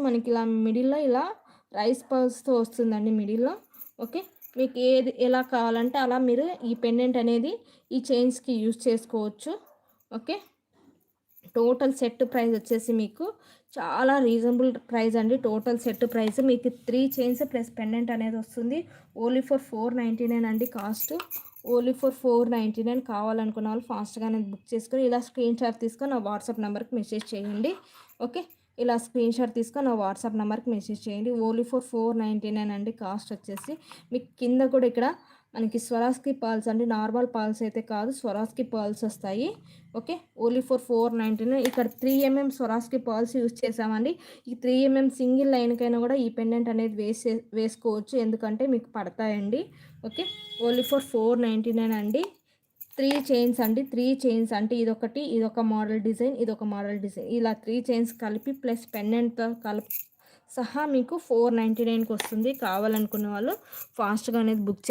మనకి ఇలా మిడిల్‌లో ఇలా రైస్ పర్ల్స్‌తో వస్తుందండి మిడిల్‌లో. ఓకే. మీకు ఏది ఎలా కావాలంటే అలా మీరు ఈ పెండెంట్ అనేది ఈ చైన్స్‌కి యూజ్ చేసుకోవచ్చు. ఓకే. టోటల్ సెట్ ప్రైస్ వచ్చేసి మీకు చాలా రీజనబుల్ ప్రైస్ అండి. టోటల్ సెట్ ప్రైస్ మీకు 3 చైన్స్ ప్లస్ పెండెంట్ అనేది వస్తుంది. ఓన్లీ ఫర్ 499 అండి కాస్ట్. Only for 499. కావాలనుకున్న వాళ్ళు ఫాస్ట్‌గానే బుక్ చేసుకొని ఇలా స్క్రీన్ షాట్ తీసుకొని నా వాట్సాప్ నెంబర్‌కి మెసేజ్ చేయండి. ఓకే. ఇలా స్క్రీన్ షాట్ తీసుకొని నా వాట్సాప్ నెంబర్‌కి మెసేజ్ చేయండి. ఓన్లీ ఫర్ 499 అండి కాస్ట్ వచ్చేసి. మీకు కింద కూడా ఇక్కడ మనకి స్వరాస్కి పర్ల్స్ అండి. నార్మల్ పర్ల్స్ అయితే కాదు, స్వరాస్కి పర్ల్స్ వస్తాయి. ఓకే. Only for 499. ఇక్కడ 3 ఎంఎం స్వరాస్కి పర్ల్స్ యూజ్ చేసామండి. ఈ 3 ఎంఎం సింగిల్ లైన్కైనా కూడా ఈ పెండెంట్ అనేది వేసుకోవచ్చు, ఎందుకంటే మీకు పడతాయండి. ఓకే. ఓన్లీ ఫర్ 499 అండి. 3 చైన్స్ అండి. 3 చైన్స్ అంటే ఇదొకటి, ఇదొక మోడల్ డిజైన్, ఇదొక మోడల్ డిజైన్, ఇలా 3 చైన్స్ కలిపి ప్లస్ పెండెంట్తో సహా మీకు 499కి వస్తుంది. కావాలనుకున్న వాళ్ళు ఫాస్ట్‌గా అనేది బుక్